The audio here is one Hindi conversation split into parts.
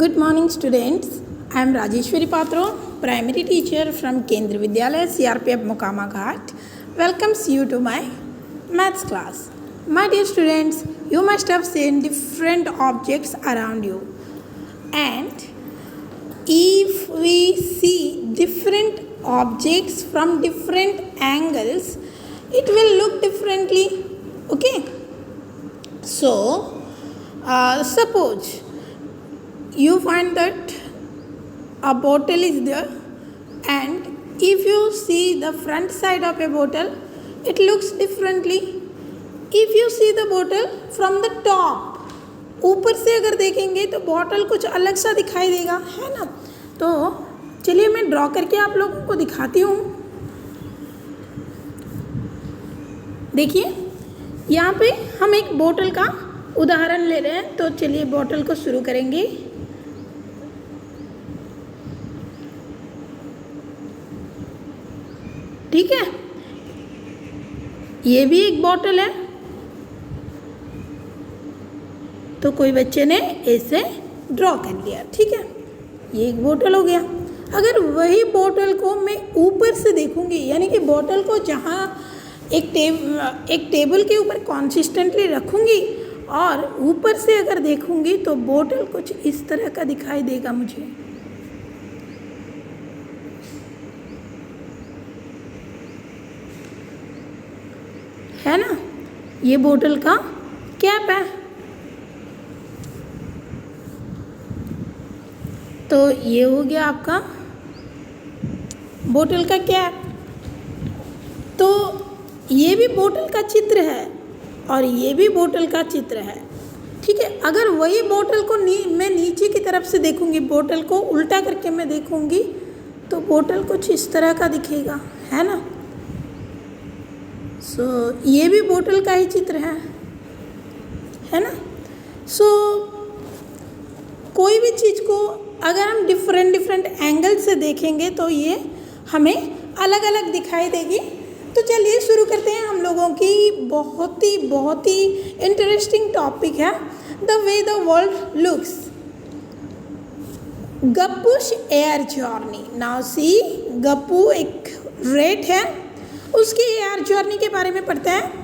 Good morning, students. I am Rajeshwari Patro, primary teacher from Kendra Vidyalaya CRPF Mokama Ghat. Welcomes you to my maths class. My dear students, you must have seen different objects around you. And if we see different objects from different angles, it will look differently. Okay? So, suppose you find that a bottle is there, and if you see the front side of a bottle, it looks differently. If you see the bottle from the top, ऊपर से अगर देखेंगे तो बॉटल कुछ अलग सा दिखाई देगा, है ना। तो चलिए मैं ड्रॉ करके आप लोगों को दिखाती हूँ। देखिए यहाँ पे हम एक बोतल का उदाहरण ले रहे हैं, तो चलिए बोतल को शुरू करेंगे। ठीक है, ये भी एक बोतल है, तो कोई बच्चे ने ऐसे ड्रॉ कर लिया। ठीक है, ये एक बोतल हो गया। अगर वही बोतल को मैं ऊपर से देखूंगी, यानी कि बोतल को जहाँ एक टेबल के ऊपर कंसिस्टेंटली रखूंगी और ऊपर से अगर देखूंगी तो बोतल कुछ इस तरह का दिखाई देगा मुझे। है ना, ये बोतल का कैप है। तो ये हो गया आपका बोतल का कैप। तो ये भी बोतल का चित्र है और ये भी बोतल का चित्र है। ठीक है, अगर वही बोतल को मैं नीचे की तरफ से देखूंगी, बोतल को उल्टा करके मैं देखूंगी तो बोतल कुछ इस तरह का दिखेगा, है ना। ये भी बोतल का ही चित्र है ना। कोई भी चीज़ को अगर हम डिफरेंट एंगल से देखेंगे तो ये हमें अलग अलग दिखाई देगी। तो चलिए शुरू करते हैं। हम लोगों की बहुत ही इंटरेस्टिंग टॉपिक है the way the world looks, गप्पू's air journey. Now see, Gappu एक रेट है, उसकी एयर जर्नी के बारे में पढ़ते हैं।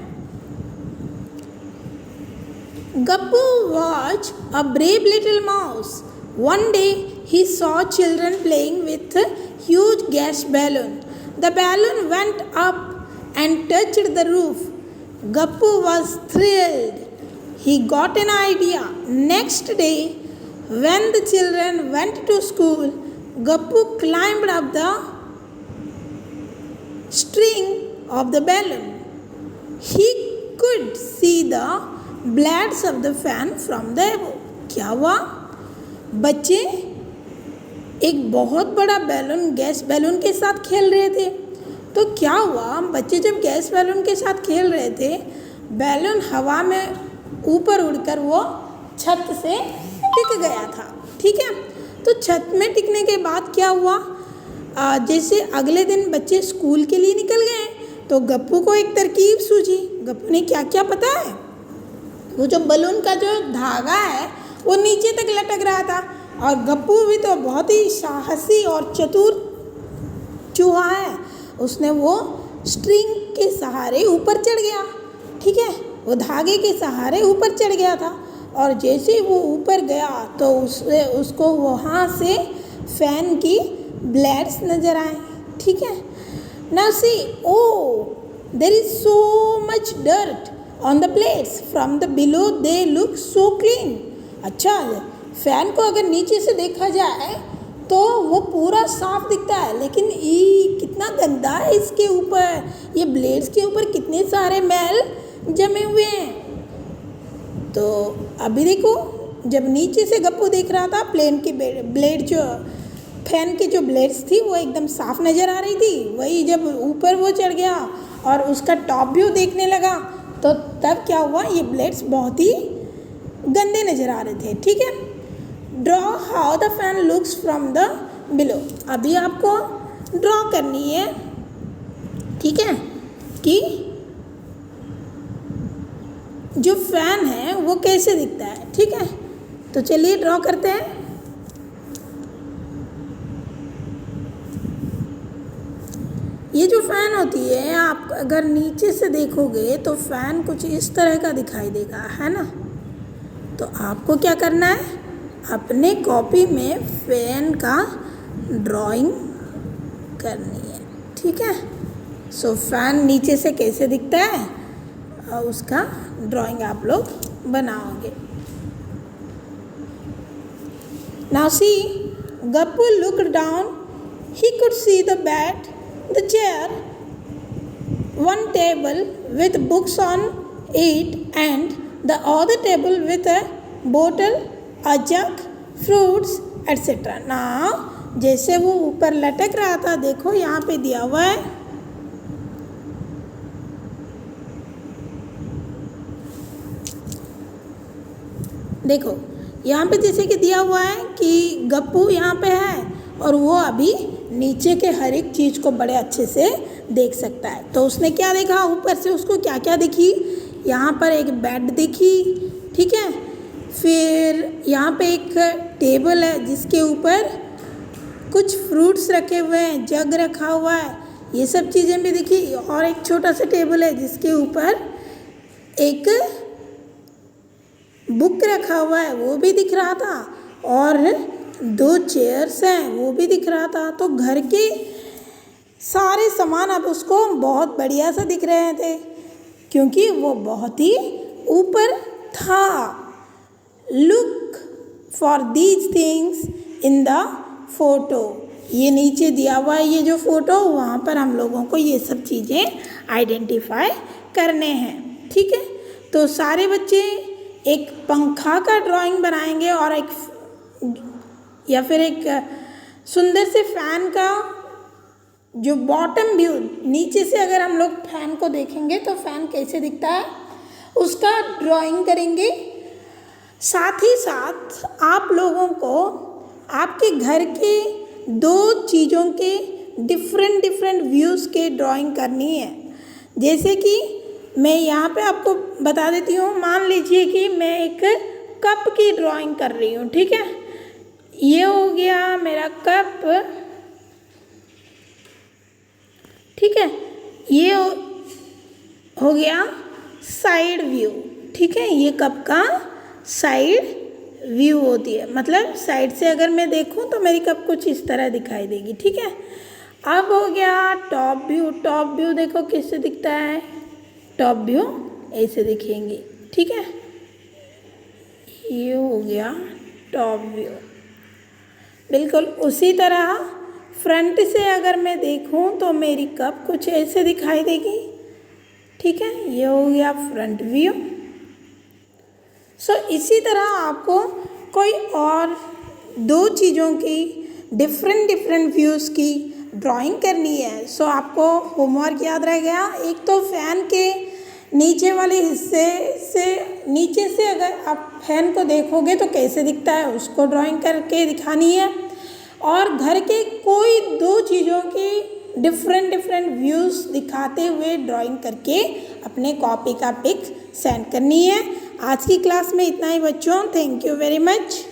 Gappu was a brave little mouse. One day he saw children playing with a huge gas balloon. The balloon went up and touched the roof. Gappu was thrilled. He got an idea. Next day, when the children went to school, Gappu climbed up the string of the balloon. He could see the blades of the fan from the above. क्या हुआ? बच्चे एक बहुत बड़ा बैलून, गैस बैलून के साथ खेल रहे थे। तो क्या हुआ, बच्चे जब गैस बैलून के साथ खेल रहे थे, बैलून हवा में ऊपर उड़कर वो छत से टिक गया था। ठीक है, तो छत में टिकने के बाद क्या हुआ, जैसे अगले दिन बच्चे स्कूल के लिए निकल गए तो गप्पू को एक तरकीब सूझी। गप्पू ने क्या क्या पता है, वो जो बलून का जो धागा है वो नीचे तक लटक रहा था, और गप्पू भी तो बहुत ही साहसी और चतुर चूहा है, उसने वो स्ट्रिंग के सहारे ऊपर चढ़ गया। ठीक है, वो धागे के सहारे ऊपर चढ़ गया था, और जैसे वो ऊपर गया तो उसको वहाँ से फैन की ब्लेड्स नज़र आए। ठीक है, now see, oh there is so much dirt on the plates from the below, they look so clean. अच्छा, फैन को अगर नीचे से देखा जाए तो वो पूरा साफ दिखता है, लेकिन ये कितना गंदा है, इसके ऊपर, ये ब्लेड्स के ऊपर कितने सारे मैल जमे हुए हैं। तो अभी देखो, जब नीचे से गप्पू देख रहा था, प्लेन की ब्लेड जो फैन की जो ब्लेड्स थी वो एकदम साफ नज़र आ रही थी। वही जब ऊपर वो चढ़ गया और उसका टॉप व्यू देखने लगा तो तब क्या हुआ, ये ब्लेड्स बहुत ही गंदे नज़र आ रहे थे। ठीक है, draw how the fan looks from the below. अभी आपको ड्रॉ करनी है, ठीक है, कि जो फैन है वो कैसे दिखता है। ठीक है, तो चलिए ड्रॉ करते हैं। ये जो फ़ैन होती है, आप अगर नीचे से देखोगे तो फ़ैन कुछ इस तरह का दिखाई देगा, है ना। तो आपको क्या करना है, अपने कॉपी में फ़ैन का ड्राइंग करनी है, ठीक है। सो फ़ैन नीचे से कैसे दिखता है, उसका ड्राइंग आप लोग बनाओगे। Now see, Gappu looked down. He could see the bed, the chair, one table with books on it, and the other table with a bottle, a jug, fruits, etc. Now, जैसे वो ऊपर लटक रहा था, देखो यहाँ पे दिया हुआ है, देखो यहाँ पे जैसे कि दिया हुआ है कि गप्पू यहाँ पे है और वो अभी नीचे के हर एक चीज़ को बड़े अच्छे से देख सकता है। तो उसने क्या देखा, ऊपर से उसको क्या क्या दिखी, यहाँ पर एक बेड दिखी, ठीक है। फिर यहाँ पे एक टेबल है जिसके ऊपर कुछ फ्रूट्स रखे हुए हैं, जग रखा हुआ है, ये सब चीज़ें भी दिखी। और एक छोटा सा टेबल है जिसके ऊपर एक बुक रखा हुआ है, वो भी दिख रहा था, और 2 चेयर्स हैं, वो भी दिख रहा था। तो घर के सारे सामान अब उसको बहुत बढ़िया सा दिख रहे थे क्योंकि वो बहुत ही ऊपर था। Look for these things in the photo, ये नीचे दिया हुआ है ये जो फोटो, वहाँ पर हम लोगों को ये सब चीज़ें आइडेंटिफाई करने हैं, ठीक है। तो सारे बच्चे एक पंखा का ड्राइंग बनाएंगे और एक या फिर एक सुंदर से फ़ैन का जो बॉटम व्यू, नीचे से अगर हम लोग फ़ैन को देखेंगे तो फ़ैन कैसे दिखता है उसका ड्राइंग करेंगे। साथ ही साथ आप लोगों को आपके घर के 2 चीज़ों के डिफरेंट व्यूज़ के ड्राइंग करनी है। जैसे कि मैं यहाँ पे आपको बता देती हूँ, मान लीजिए कि मैं एक कप की ड्राइंग कर रही हूँ, ठीक है। ये हो गया मेरा कप, ठीक है। ये हो गया साइड व्यू, ठीक है। ये कप का साइड व्यू होती है, मतलब साइड से अगर मैं देखूँ तो मेरी कप कुछ इस तरह दिखाई देगी, ठीक है। अब हो गया टॉप व्यू। टॉप व्यू देखो किससे दिखता है, टॉप व्यू ऐसे दिखेंगे, ठीक है। ये हो गया टॉप व्यू। बिल्कुल उसी तरह फ्रंट से अगर मैं देखूं तो मेरी कप कुछ ऐसे दिखाई देगी, ठीक है। ये हो गया फ्रंट व्यू। सो इसी तरह आपको कोई और 2 चीज़ों की डिफरेंट व्यूज़ की ड्राइंग करनी है। सो आपको होमवर्क याद रह गया, एक तो फ़ैन के नीचे वाले हिस्से से, नीचे से अगर आप फैन को देखोगे तो कैसे दिखता है उसको ड्राइंग करके दिखानी है, और घर के कोई 2 चीज़ों की डिफरेंट व्यूज़ दिखाते हुए ड्राइंग करके अपने कॉपी का पिक सेंड करनी है। आज की क्लास में इतना ही बच्चों, थैंक यू वेरी मच।